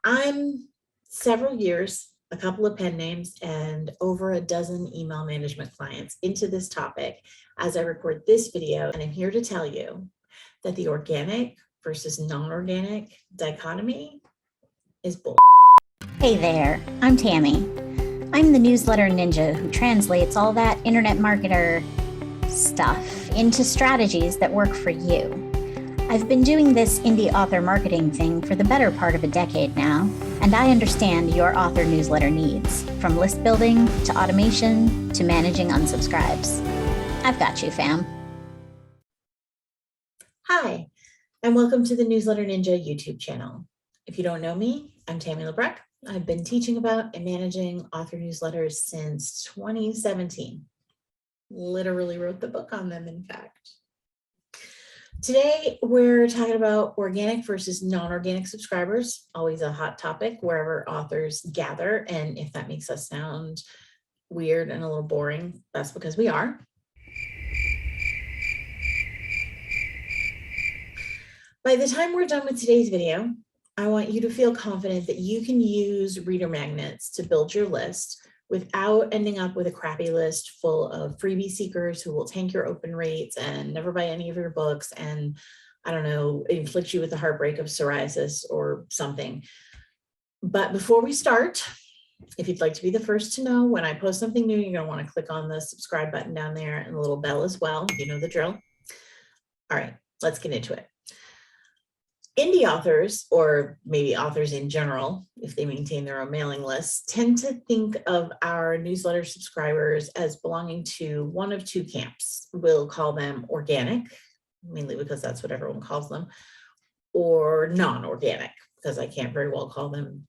I'm several years, a couple of pen names, and over a dozen email management clients into this topic as I record this video. And I'm here to tell you that the organic versus non-organic dichotomy is bull. Hey there, I'm Tammy. I'm the newsletter ninja who translates all that internet marketer stuff into strategies that work for you. I've been doing this indie author marketing thing for the better part of a decade now, and I understand your author newsletter needs, from list building to automation to managing unsubscribes. I've got you, fam. Hi, and welcome to the Newsletter Ninja YouTube channel. If you don't know me, I'm Tammy Lebrecq. I've been teaching about and managing author newsletters since 2017. Literally wrote the book on them, in fact. Today, we're talking about organic versus non-organic subscribers, always a hot topic wherever authors gather. And if that makes us sound weird and a little boring, that's because we are. By the time we're done with today's video, I want you to feel confident that you can use reader magnets to build your list without ending up with a crappy list full of freebie seekers who will tank your open rates and never buy any of your books and, I don't know, inflict you with the heartbreak of psoriasis or something. But before we start, if you'd like to be the first to know when I post something new, you're going to want to click on the subscribe button down there and the little bell as well. You know the drill. All right, let's get into it. Indie authors, or maybe authors in general, if they maintain their own mailing lists, tend to think of our newsletter subscribers as belonging to one of two camps. We'll call them organic, mainly because that's what everyone calls them, or non-organic, because I can't very well call them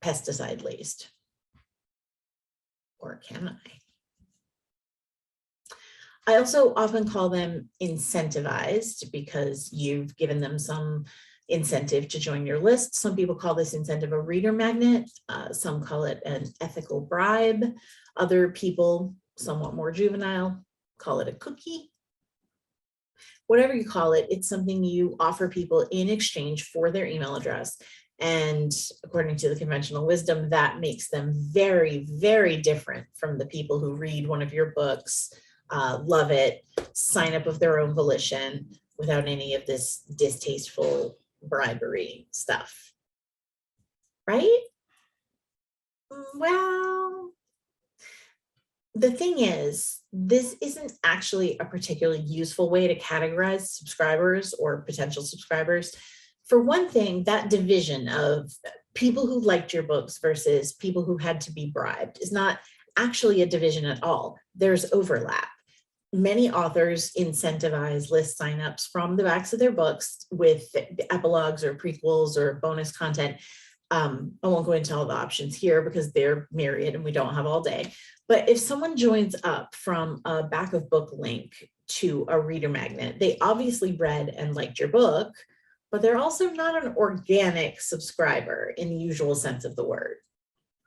pesticide-laced. Or can I also often call them incentivized because you've given them some incentive to join your list. Some people call this incentive a reader magnet. Some call it an ethical bribe. Other people, somewhat more juvenile, call it a cookie. Whatever you call it, it's something you offer people in exchange for their email address. And according to the conventional wisdom, that makes them very, very different from the people who read one of your books, love it, sign up of their own volition without any of this distasteful bribery stuff, right? Well, the thing is, this isn't actually a particularly useful way to categorize subscribers or potential subscribers. For one thing, that division of people who liked your books versus people who had to be bribed is not actually a division at all. There's overlap. Many authors incentivize list signups from the backs of their books with epilogues or prequels or bonus content. I won't go into all the options here because they're myriad and we don't have all day. But if someone joins up from a back of book link to a reader magnet, they obviously read and liked your book, but they're also not an organic subscriber in the usual sense of the word.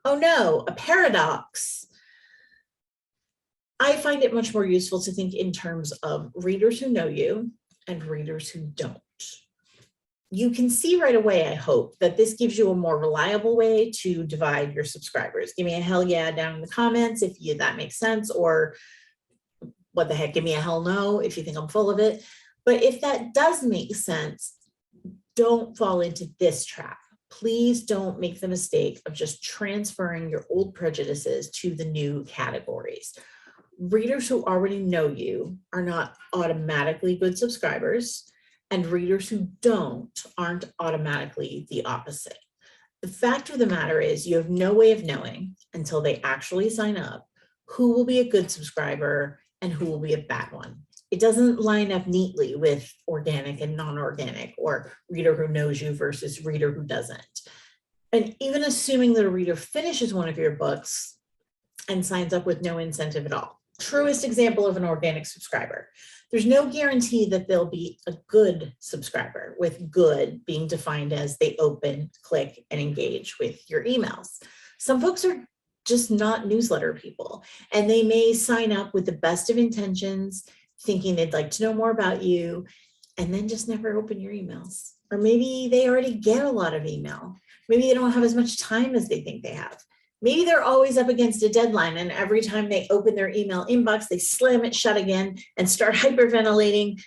Oh no, a paradox. I find it much more useful to think in terms of readers who know you and readers who don't. You can see right away, I hope, that this gives you a more reliable way to divide your subscribers. Give me a hell yeah down in the comments if that makes sense, or what the heck, give me a hell no if you think I'm full of it. But if that does make sense, don't fall into this trap. Please don't make the mistake of just transferring your old prejudices to the new categories. Readers who already know you are not automatically good subscribers, and readers who don't aren't automatically the opposite. The fact of the matter is you have no way of knowing until they actually sign up who will be a good subscriber and who will be a bad one. It doesn't line up neatly with organic and non-organic, or reader who knows you versus reader who doesn't. And even assuming that a reader finishes one of your books and signs up with no incentive at all, truest example of an organic subscriber, there's no guarantee that they'll be a good subscriber, with good being defined as they open, click, and engage with your emails. Some folks are just not newsletter people, and they may sign up with the best of intentions, thinking they'd like to know more about you, and then just never open your emails. Or maybe they already get a lot of email. Maybe they don't have as much time as they think they have. Maybe they're always up against a deadline, and every time they open their email inbox, they slam it shut again and start hyperventilating.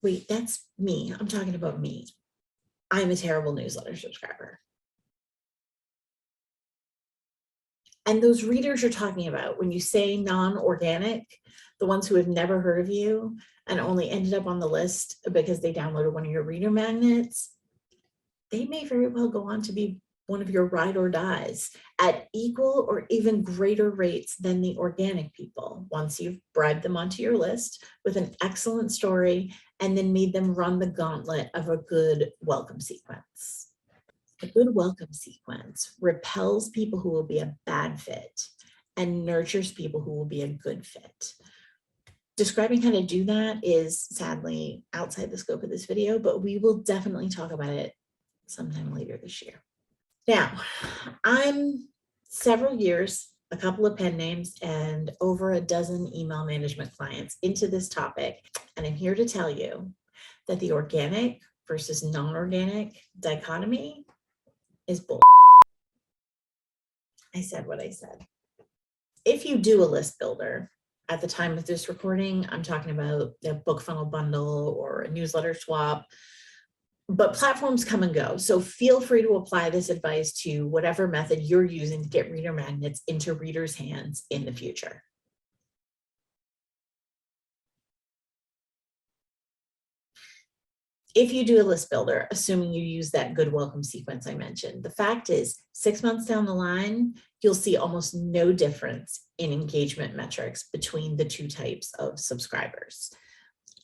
Wait, that's me. I'm talking about me. I'm a terrible newsletter subscriber. And those readers you're talking about, when you say non-organic, the ones who have never heard of you and only ended up on the list because they downloaded one of your reader magnets, they may very well go on to be one of your ride or dies at equal or even greater rates than the organic people, once you've bribed them onto your list with an excellent story and then made them run the gauntlet of a good welcome sequence. A good welcome sequence repels people who will be a bad fit and nurtures people who will be a good fit. Describing how to do that is sadly outside the scope of this video, but we will definitely talk about it sometime later this year. Now, I'm several years, a couple of pen names, and over a dozen email management clients into this topic, and I'm here to tell you that the organic versus non-organic dichotomy is bull. I said what I said. If you do a list builder, at the time of this recording, I'm talking about a book funnel bundle or a newsletter swap, but platforms come and go. So feel free to apply this advice to whatever method you're using to get reader magnets into readers' hands in the future. If you do a list builder, assuming you use that good welcome sequence I mentioned, the fact is 6 months down the line, you'll see almost no difference in engagement metrics between the two types of subscribers.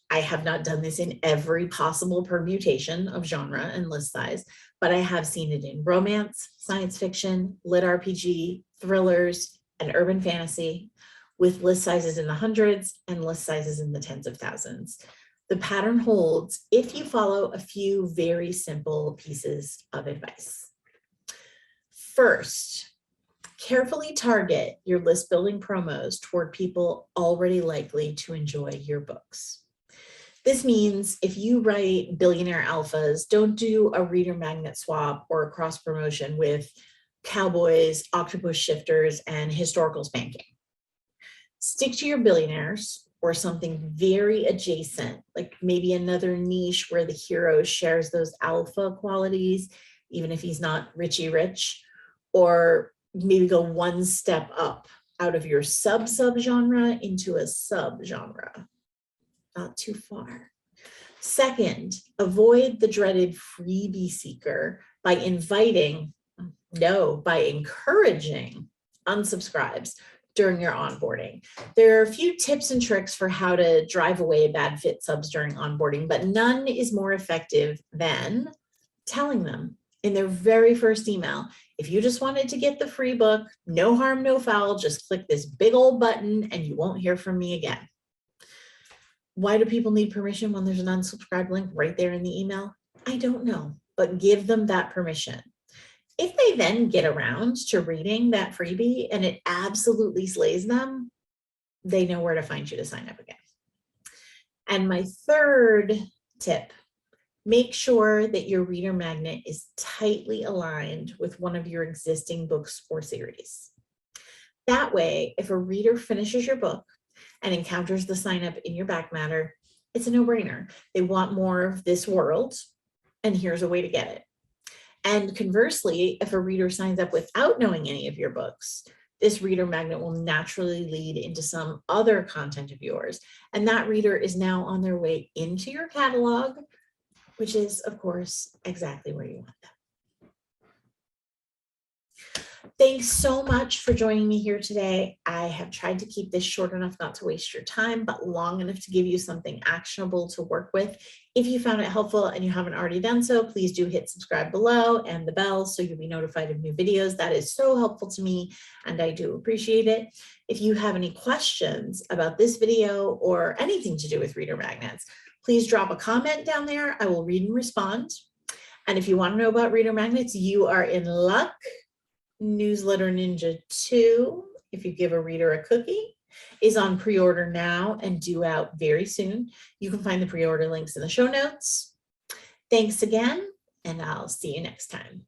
I have not done this in every possible permutation of genre and list size, but I have seen it in romance, science fiction, lit RPG, thrillers, and urban fantasy, with list sizes in the hundreds and list sizes in the tens of thousands. The pattern holds if you follow a few very simple pieces of advice. First, carefully target your list building promos toward people already likely to enjoy your books. This means if you write billionaire alphas, don't do a reader magnet swap or a cross promotion with cowboys, octopus shifters, and historical spanking. Stick to your billionaires or something very adjacent, like maybe another niche where the hero shares those alpha qualities, even if he's not Richie Rich, or maybe go one step up out of your sub-genre into a sub-genre. Not too far. Second, avoid the dreaded freebie seeker by encouraging unsubscribes during your onboarding. There are a few tips and tricks for how to drive away bad fit subs during onboarding, but none is more effective than telling them in their very first email, if you just wanted to get the free book, no harm, no foul, just click this big old button and you won't hear from me again. Why do people need permission when there's an unsubscribe link right there in the email? I don't know, but give them that permission. If they then get around to reading that freebie and it absolutely slays them, they know where to find you to sign up again. And my third tip, make sure that your reader magnet is tightly aligned with one of your existing books or series. That way, if a reader finishes your book and encounters the sign up in your back matter, it's a no-brainer. They want more of this world, and here's a way to get it. And conversely, if a reader signs up without knowing any of your books, this reader magnet will naturally lead into some other content of yours. And that reader is now on their way into your catalog, which is, of course, exactly where you want them. Thanks so much for joining me here today. I have tried to keep this short enough not to waste your time, but long enough to give you something actionable to work with. If you found it helpful and you haven't already done so, please do hit subscribe below and the bell so you'll be notified of new videos. That is so helpful to me and I do appreciate it. If you have any questions about this video or anything to do with reader magnets, please drop a comment down there. I will read and respond. And if you want to know about reader magnets, you are in luck. Newsletter Ninja 2, if you give a reader a cookie, is on pre-order now and due out very soon. You can find the pre-order links in the show notes. Thanks again, and I'll see you next time.